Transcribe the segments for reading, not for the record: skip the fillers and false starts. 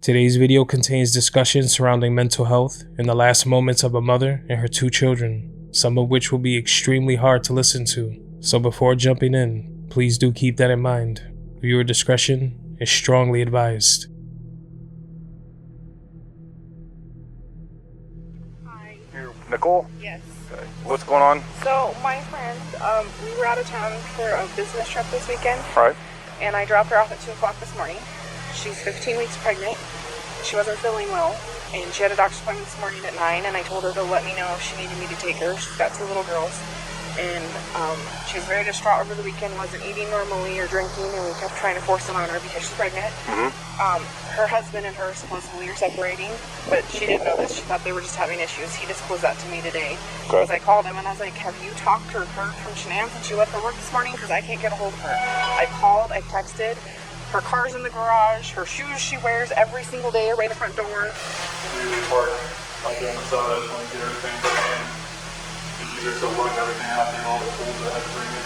Today's video contains discussion surrounding mental health and the last moments of a mother and her 2 children, some of which will be extremely hard to listen to. So before jumping in, please do keep that in mind. Viewer discretion is strongly advised. Hi. You, Nicole? Yes. Okay. What's going on? So my friend, we were out of town for a business trip this weekend. Right. And I dropped her off at 2 o'clock this morning. She's 15 weeks pregnant. She wasn't feeling well. And she had a doctor's appointment this morning at 9. And I told her to let me know if she needed me to take her. She's got 2 little girls. And she was very distraught over the weekend, wasn't eating normally or drinking. And we kept trying to force it on her because she's pregnant. Her husband and her supposedly are separating. But she didn't know this. She thought they were just having issues. He disclosed that to me today. Okay. Because I called him and I was like, have you talked to her from Shenanigans since she left for work this morning? Because I can't get a hold of her. I've called, I've texted. Her car's in the garage. Her shoes she wears every single day are right in the front door. We park like on the side when we get everything and you just go look everything out there, all the tools that I had to bring in.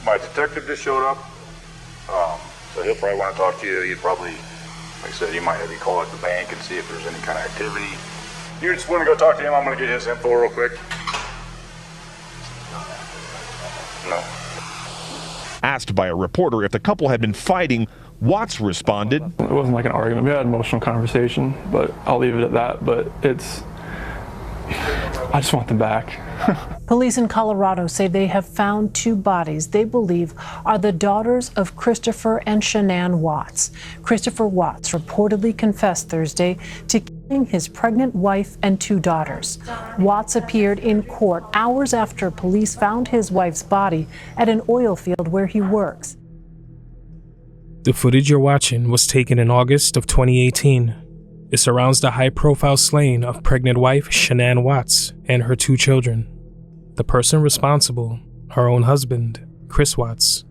My detective just showed up, so he'll probably want to talk to you. He'd probably, like I said, he might have you call at the bank and see if there's any kind of activity. You just want to go talk to him? I'm going to get his info real quick. No. Asked by a reporter if the couple had been fighting, Watts responded, It wasn't like an argument. We had an emotional conversation, but I'll leave it at that. But I just want them back. Police in Colorado say they have found 2 bodies they believe are the daughters of Christopher and Shanann Watts. Christopher Watts reportedly confessed Thursday to killing his pregnant wife and 2 daughters. Watts appeared in court hours after police found his wife's body at an oil field where he works. The footage you're watching was taken in August of 2018. It surrounds the high-profile slaying of pregnant wife Shanann Watts and her 2 children. The person responsible, her own husband, Chris Watts.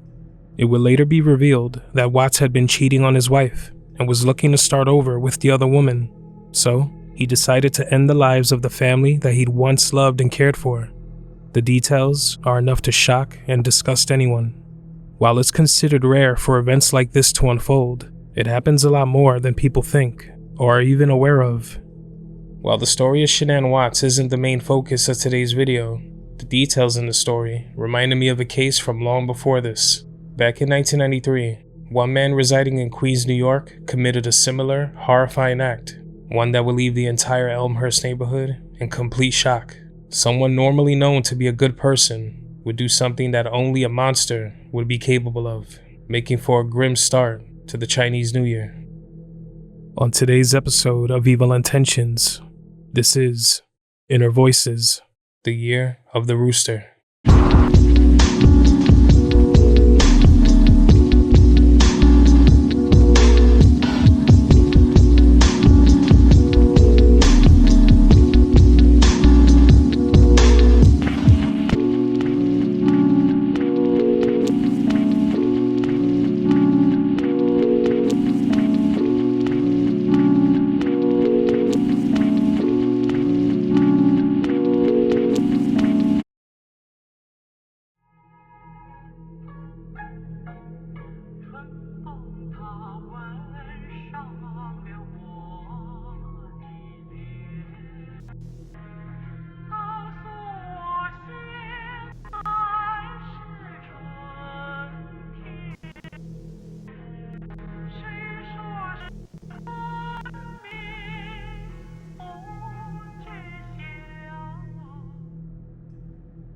It would later be revealed that Watts had been cheating on his wife and was looking to start over with the other woman. So, he decided to end the lives of the family that he'd once loved and cared for. The details are enough to shock and disgust anyone. While it's considered rare for events like this to unfold, it happens a lot more than people think or are even aware of. While the story of Shanann Watts isn't the main focus of today's video, the details in the story reminded me of a case from long before this. Back in 1993, one man residing in Queens, New York committed a similar, horrifying act, one that would leave the entire Elmhurst neighborhood in complete shock. Someone normally known to be a good person would do something that only a monster would be capable of, making for a grim start to the Chinese New Year. On today's episode of Evil Intentions, this is Inner Voices, the Year of the Rooster.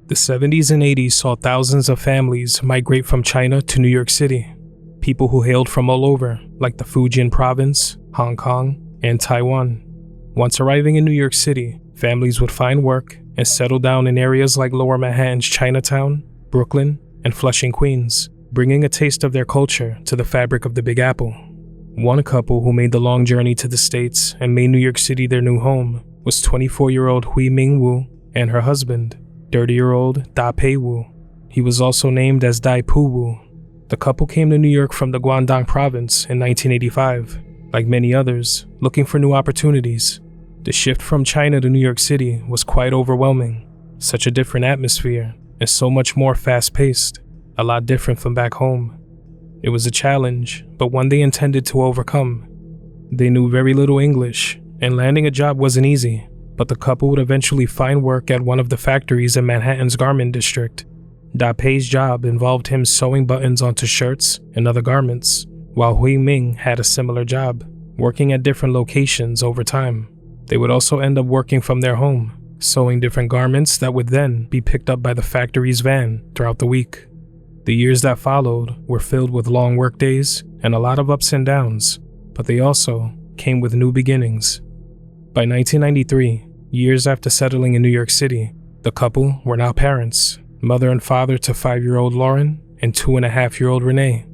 The 70s and 80s saw thousands of families migrate from China to New York City. People who hailed from all over, like the Fujian province, Hong Kong, and Taiwan. Once arriving in New York City, families would find work and settle down in areas like Lower Manhattan's Chinatown, Brooklyn, and Flushing, Queens, bringing a taste of their culture to the fabric of the Big Apple. One couple who made the long journey to the States and made New York City their new home was 24-year-old Hui Ming Wu and her husband, 30-year-old Da Pei Wu. He was also named as Dai Pu Wu. The couple came to New York from the Guangdong province in 1985. Like many others, looking for new opportunities. The shift from China to New York City was quite overwhelming. Such a different atmosphere and so much more fast-paced. a lot different from back home. It was a challenge, but one they intended to overcome. They knew very little English, and landing a job wasn't easy, but the couple would eventually find work at one of the factories in Manhattan's garment district. Da Pei's job involved him sewing buttons onto shirts and other garments, while Hui Ming had a similar job, working at different locations over time. They would also end up working from their home, sewing different garments that would then be picked up by the factory's van throughout the week. The years that followed were filled with long work days and a lot of ups and downs, but they also came with new beginnings. By 1993, years after settling in New York City, the couple were now parents, mother and father to 5-year-old Lauren and 2.5-year-old Renee.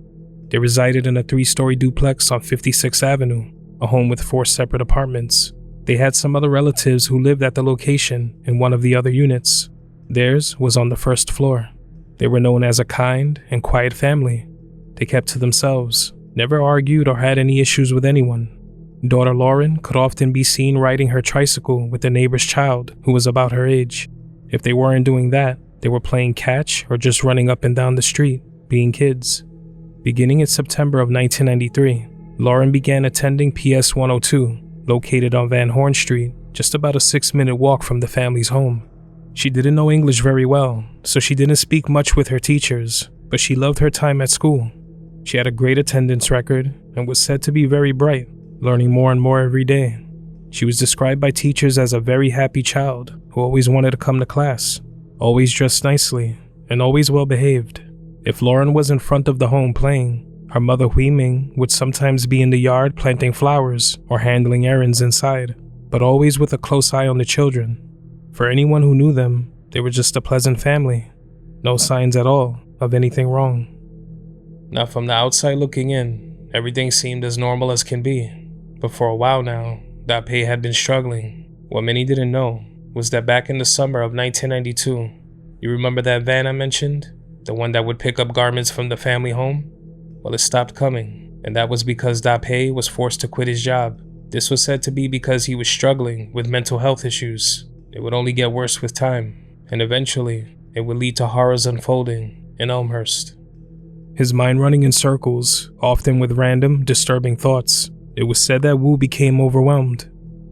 They resided in a 3-story duplex on 56th Avenue, a home with 4 separate apartments. They had some other relatives who lived at the location in one of the other units. Theirs was on the 1st floor. They were known as a kind and quiet family. They kept to themselves, never argued or had any issues with anyone. Daughter Lauren could often be seen riding her tricycle with the neighbor's child who was about her age. If they weren't doing that, they were playing catch or just running up and down the street, being kids. Beginning in September of 1993, Lauren began attending PS 102, located on Van Horn Street, just about a 6-minute walk from the family's home. She didn't know English very well, so she didn't speak much with her teachers, but she loved her time at school. She had a great attendance record and was said to be very bright, learning more and more every day. She was described by teachers as a very happy child who always wanted to come to class, always dressed nicely, and always well behaved. If Lauren was in front of the home playing, her mother Hui Ming would sometimes be in the yard planting flowers or handling errands inside, but always with a close eye on the children. For anyone who knew them, they were just a pleasant family. No signs at all of anything wrong. Now from the outside looking in, everything seemed as normal as can be. But for a while now, Da Pei had been struggling. What many didn't know was that back in the summer of 1992, you remember that van I mentioned? The one that would pick up garments from the family home? Well, it stopped coming, and that was because Da Pei was forced to quit his job. This was said to be because he was struggling with mental health issues. It would only get worse with time, and eventually, it would lead to horrors unfolding in Elmhurst. His mind running in circles, often with random, disturbing thoughts. It was said that Wu became overwhelmed.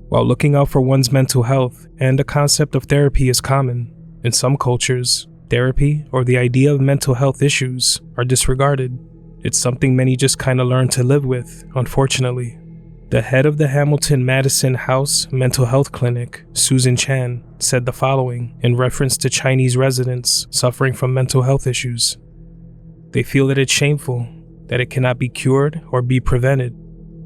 While looking out for one's mental health and the concept of therapy is common, in some cultures, therapy or the idea of mental health issues are disregarded. It's something many just kind of learn to live with, unfortunately. The head of the Hamilton Madison House Mental Health Clinic, Susan Chan, said the following in reference to Chinese residents suffering from mental health issues. They feel that it's shameful, that it cannot be cured or be prevented.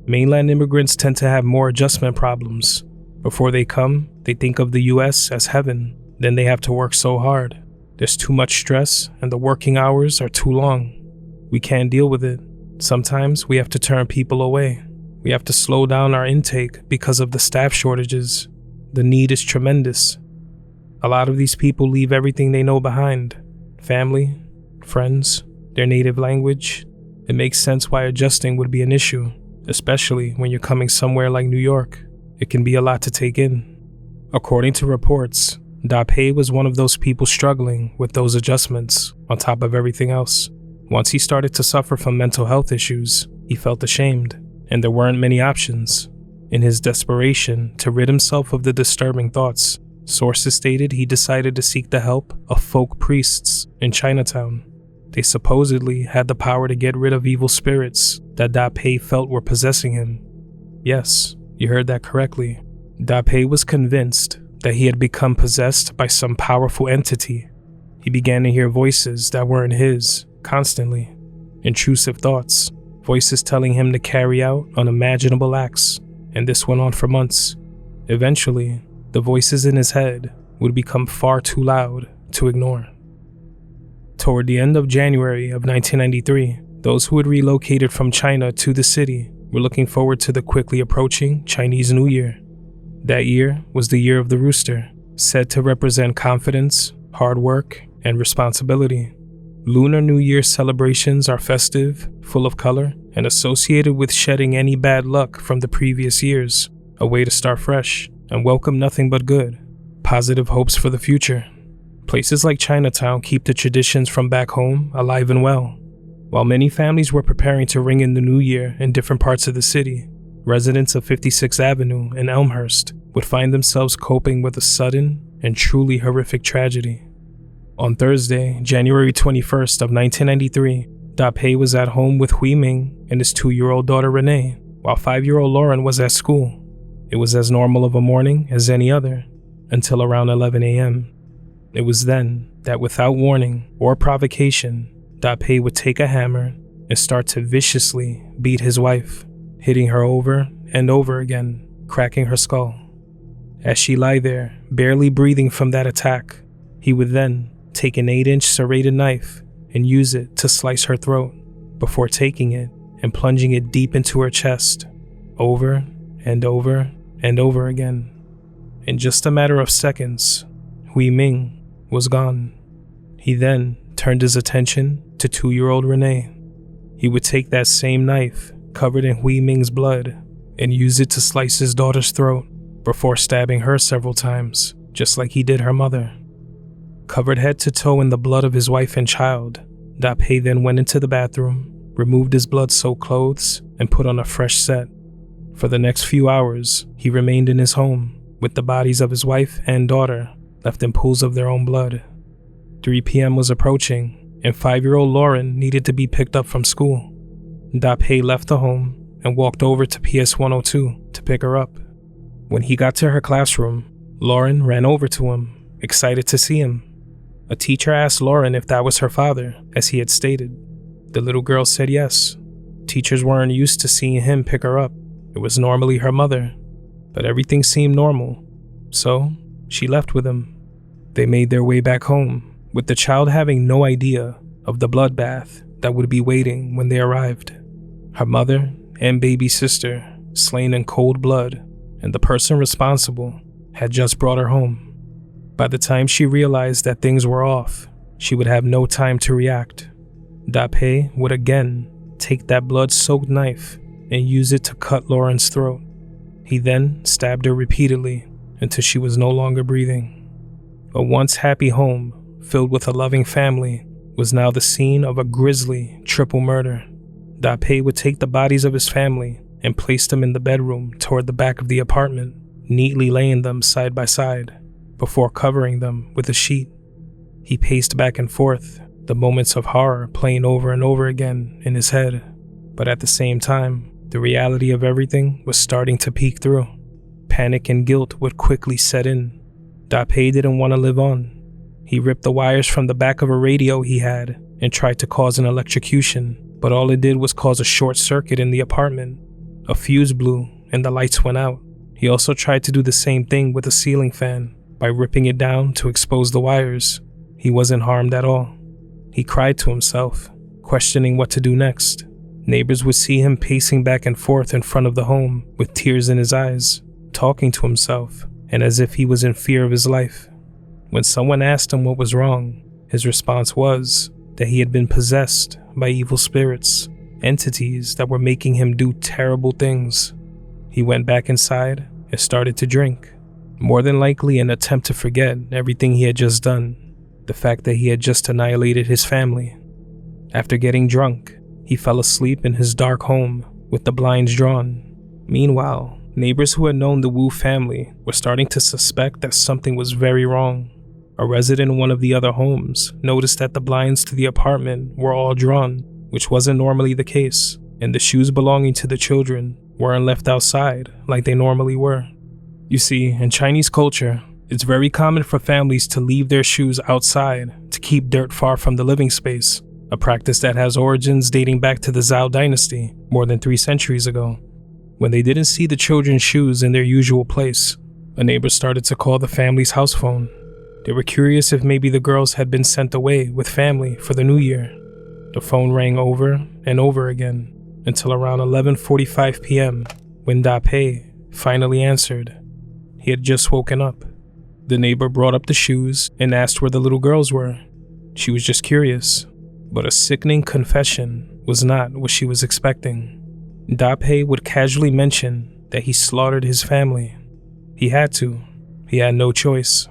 Mainland immigrants tend to have more adjustment problems. Before they come, they think of the US as heaven. Then they have to work so hard. There's too much stress and the working hours are too long. We can't deal with it. Sometimes we have to turn people away. We have to slow down our intake because of the staff shortages. The need is tremendous. A lot of these people leave everything they know behind. Family, friends, their native language. It makes sense why adjusting would be an issue, especially when you're coming somewhere like New York. It can be a lot to take in. According to reports, Da Pei was one of those people struggling with those adjustments on top of everything else. Once he started to suffer from mental health issues, he felt ashamed, and there weren't many options. In his desperation to rid himself of the disturbing thoughts, sources stated he decided to seek the help of folk priests in Chinatown. They supposedly had the power to get rid of evil spirits that Da Pei felt were possessing him. Yes, you heard that correctly. Da Pei was convinced that he had become possessed by some powerful entity. He began to hear voices that weren't his, constantly. Intrusive thoughts, voices telling him to carry out unimaginable acts, and this went on for months. Eventually, the voices in his head would become far too loud to ignore. Toward the end of January of 1993, those who had relocated from China to the city were looking forward to the quickly approaching Chinese New Year. That year was the year of the Rooster, said to represent confidence, hard work, and responsibility. Lunar New Year celebrations are festive, full of color, and associated with shedding any bad luck from the previous years, a way to start fresh and welcome nothing but good, positive hopes for the future. Places like Chinatown keep the traditions from back home alive and well. While many families were preparing to ring in the new year in different parts of the city, residents of 56th Avenue in Elmhurst would find themselves coping with a sudden and truly horrific tragedy. On Thursday, January 21st of 1993, Da Pei was at home with Hui Ming and his 2-year-old daughter Renee, while 5-year-old Lauren was at school. It was as normal of a morning as any other, until around 11 a.m. It was then that without warning or provocation, Da Pei would take a hammer and start to viciously beat his wife, hitting her over and over again, cracking her skull. As she lay there, barely breathing from that attack, he would then take an 8-inch serrated knife and use it to slice her throat, before taking it and plunging it deep into her chest, over and over and over again. In just a matter of seconds, Hui Ming was gone. He then turned his attention to 2-year-old Renee. He would take that same knife, covered in Hui Ming's blood, and use it to slice his daughter's throat, before stabbing her several times, just like he did her mother. Covered head to toe in the blood of his wife and child, Da Pei then went into the bathroom, removed his blood-soaked clothes, and put on a fresh set. For the next few hours, he remained in his home, with the bodies of his wife and daughter left in pools of their own blood. 3 p.m. was approaching, and 5-year-old Lauren needed to be picked up from school. Da Pei left the home and walked over to PS 102 to pick her up. When he got to her classroom, Lauren ran over to him, excited to see him. A teacher asked Lauren if that was her father, as he had stated. The little girl said yes. Teachers weren't used to seeing him pick her up. It was normally her mother, but everything seemed normal, so she left with him. They made their way back home, with the child having no idea of the bloodbath that would be waiting when they arrived. Her mother and baby sister slain in cold blood, and the person responsible had just brought her home. By the time she realized that things were off, she would have no time to react. Da Pei would again take that blood-soaked knife and use it to cut Lauren's throat. He then stabbed her repeatedly until she was no longer breathing. A once happy home, filled with a loving family, was now the scene of a grisly triple murder. Da Pei would take the bodies of his family and place them in the bedroom toward the back of the apartment, neatly laying them side by side, before covering them with a sheet. He paced back and forth, the moments of horror playing over and over again in his head. But at the same time, the reality of everything was starting to peek through. Panic and guilt would quickly set in. Da Pei didn't want to live on. He ripped the wires from the back of a radio he had and tried to cause an electrocution, but all it did was cause a short circuit in the apartment. A fuse blew and the lights went out. He also tried to do the same thing with a ceiling fan, by ripping it down to expose the wires. He wasn't harmed at all. He cried to himself, questioning what to do next. Neighbors would see him pacing back and forth in front of the home with tears in his eyes, talking to himself, and as if he was in fear of his life. When someone asked him what was wrong, his response was that he had been possessed by evil spirits, entities that were making him do terrible things. He went back inside and started to drink, more than likely an attempt to forget everything he had just done, the fact that he had just annihilated his family. After getting drunk, he fell asleep in his dark home with the blinds drawn. Meanwhile, neighbors who had known the Wu family were starting to suspect that something was very wrong. A resident in one of the other homes noticed that the blinds to the apartment were all drawn, which wasn't normally the case, and the shoes belonging to the children weren't left outside like they normally were. You see, in Chinese culture, it's very common for families to leave their shoes outside to keep dirt far from the living space, a practice that has origins dating back to the Zhou dynasty more than 3 centuries ago. When they didn't see the children's shoes in their usual place, a neighbor started to call the family's house phone. They were curious if maybe the girls had been sent away with family for the new year. The phone rang over and over again until around 11:45 p.m. when Da Pei finally answered. He had just woken up. The neighbor brought up the shoes and asked where the little girls were. She was just curious, but a sickening confession was not what she was expecting. Da Pei would casually mention that he slaughtered his family. He had to. He had no choice.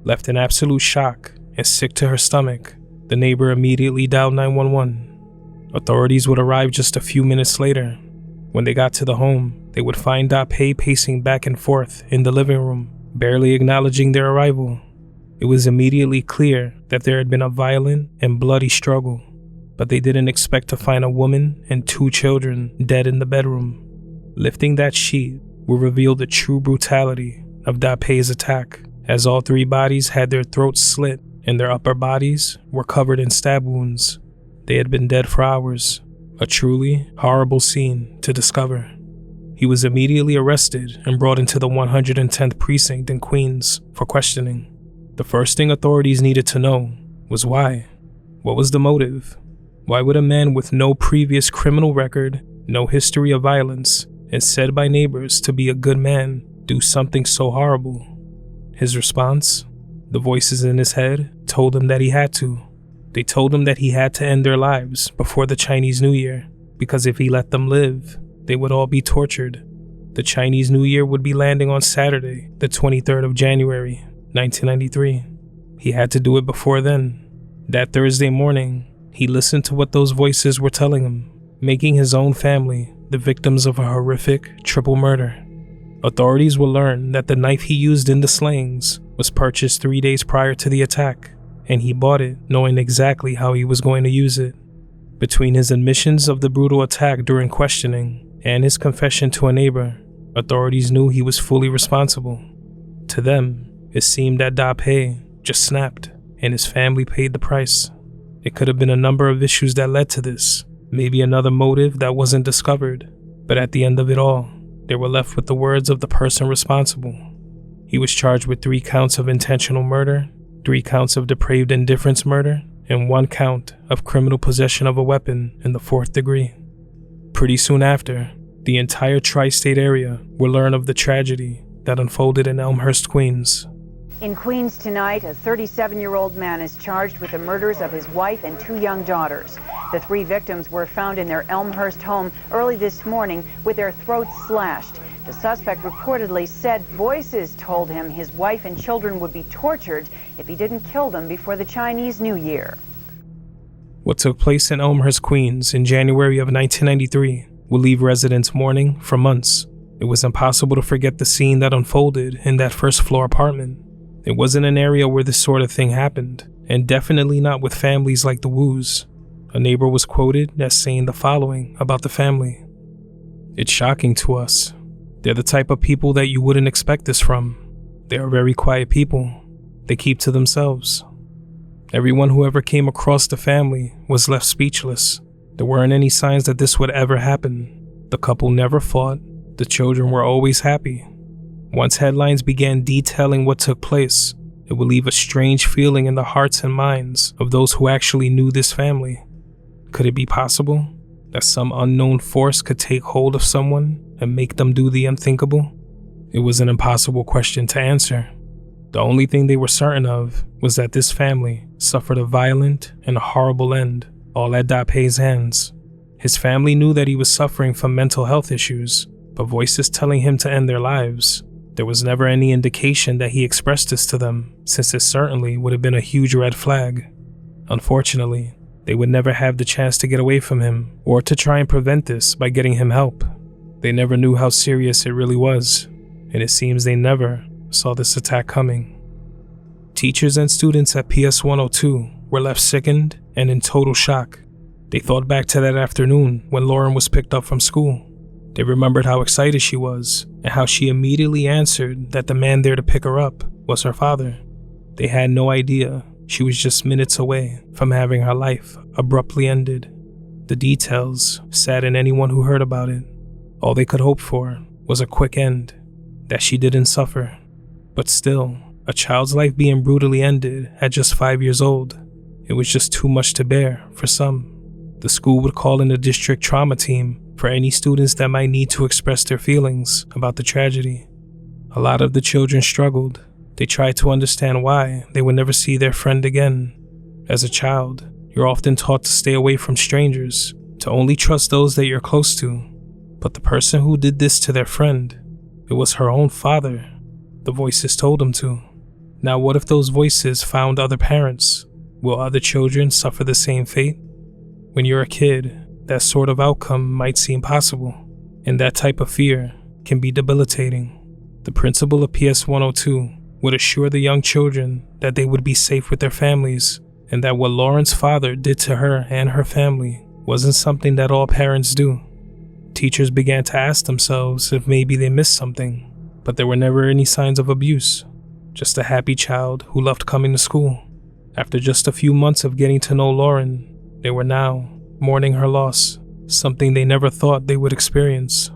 Left in absolute shock and sick to her stomach, the neighbor immediately dialed 911. Authorities would arrive just a few minutes later. When they got to the home, they would find Da-Pei pacing back and forth in the living room, barely acknowledging their arrival. It was immediately clear that there had been a violent and bloody struggle, but they didn't expect to find a woman and 2 children dead in the bedroom. Lifting that sheet would reveal the true brutality of Da-Pei's attack, as all 3 bodies had their throats slit and their upper bodies were covered in stab wounds. They had been dead for hours, a truly horrible scene to discover. He was immediately arrested and brought into the 110th precinct in Queens for questioning. The first thing authorities needed to know was why. What was the motive? Why would a man with no previous criminal record, no history of violence, and said by neighbors to be a good man, do something so horrible? His response? The voices in his head told him that he had to. They told him that he had to end their lives before the Chinese New Year, because if he let them live, they would all be tortured. The Chinese New Year would be landing on Saturday, the 23rd of January, 1993. He had to do it before then. That Thursday morning, he listened to what those voices were telling him, making his own family the victims of a horrific triple murder. Authorities will learn that the knife he used in the slayings was purchased 3 days prior to the attack, and he bought it knowing exactly how he was going to use it. Between his admissions of the brutal attack during questioning and his confession to a neighbor, authorities knew he was fully responsible. To them, it seemed that Da-Pei just snapped, and his family paid the price. It could have been a number of issues that led to this, maybe another motive that wasn't discovered, but at the end of it all, they were left with the words of the person responsible. He was charged with 3 counts of intentional murder, 3 counts of depraved indifference murder, and 1 count of criminal possession of a weapon in the 4th degree. Pretty soon after, the entire tri-state area will learn of the tragedy that unfolded in Elmhurst, Queens. In Queens tonight, a 37-year-old man is charged with the murders of his wife and 2 young daughters. The 3 victims were found in their Elmhurst home early this morning with their throats slashed. The suspect reportedly said voices told him his wife and children would be tortured if he didn't kill them before the Chinese New Year. What took place in Elmhurst, Queens in January of 1993 will leave residents mourning for months. It was impossible to forget the scene that unfolded in that first-floor apartment. It wasn't an area where this sort of thing happened, and definitely not with families like the Woos. A neighbor was quoted as saying the following about the family. "It's shocking to us. They're the type of people that you wouldn't expect this from. They are very quiet people. They keep to themselves." Everyone who ever came across the family was left speechless. There weren't any signs that this would ever happen. The couple never fought. The children were always happy. Once headlines began detailing what took place, it would leave a strange feeling in the hearts and minds of those who actually knew this family. Could it be possible that some unknown force could take hold of someone and make them do the unthinkable? It was an impossible question to answer. The only thing they were certain of was that this family suffered a violent and horrible end, all at Da-Pei's hands. His family knew that he was suffering from mental health issues, but voices telling him to end their lives, there was never any indication that he expressed this to them, since it certainly would have been a huge red flag. Unfortunately, they would never have the chance to get away from him or to try and prevent this by getting him help. They never knew how serious it really was, and it seems they never saw this attack coming. Teachers and students at PS 102 were left sickened and in total shock. They thought back to that afternoon when Lauren was picked up from school. They remembered how excited she was and how she immediately answered that the man there to pick her up was her father. They had no idea she was just minutes away from having her life abruptly ended. The details saddened anyone who heard about it. All they could hope for was a quick end, that she didn't suffer. But still, a child's life being brutally ended at just 5 years old, it was just too much to bear for some. The school would call in a district trauma team for any students that might need to express their feelings about the tragedy. A lot of the children struggled. They tried to understand why they would never see their friend again. As a child, you're often taught to stay away from strangers, to only trust those that you're close to. But the person who did this to their friend, it was her own father. The voices told him to. Now, what if those voices found other parents? Will other children suffer the same fate? When you're a kid, that sort of outcome might seem possible, and that type of fear can be debilitating. The principal of PS 102 would assure the young children that they would be safe with their families, and that what Lauren's father did to her and her family wasn't something that all parents do. Teachers began to ask themselves if maybe they missed something, but there were never any signs of abuse, just a happy child who loved coming to school. After just a few months of getting to know Lauren, they were now mourning her loss, something they never thought they would experience.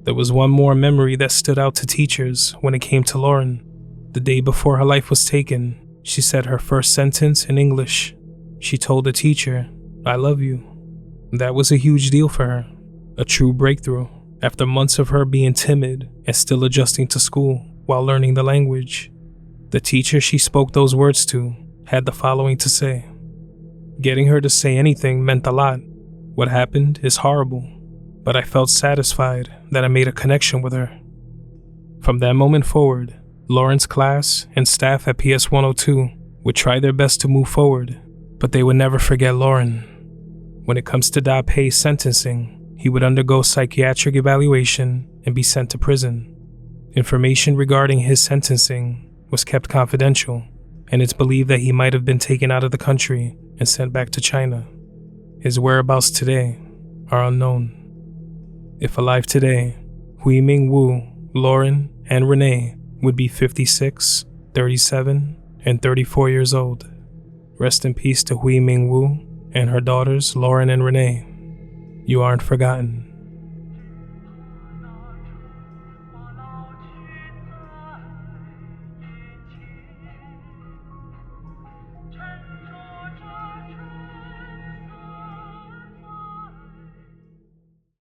There was one more memory that stood out to teachers when it came to Lauren. The day before her life was taken, she said her first sentence in English. She told the teacher, "I love you." That was a huge deal for her, a true breakthrough after months of her being timid and still adjusting to school while learning the language. The teacher she spoke those words to had the following to say. Getting her to say anything meant a lot. What happened is horrible, but I felt satisfied that I made a connection with her. From that moment forward, Lauren's class and staff at PS 102 would try their best to move forward, but they would never forget Lauren. When it comes to Da Pei's sentencing, he would undergo psychiatric evaluation and be sent to prison. Information regarding his sentencing was kept confidential, and it's believed that he might have been taken out of the country and sent back to China. His whereabouts today are unknown. If alive today, Huiming Wu, Lauren, and Renee would be 56, 37, and 34 years old. Rest in peace to Huiming Wu and her daughters Lauren and Renee. You aren't forgotten.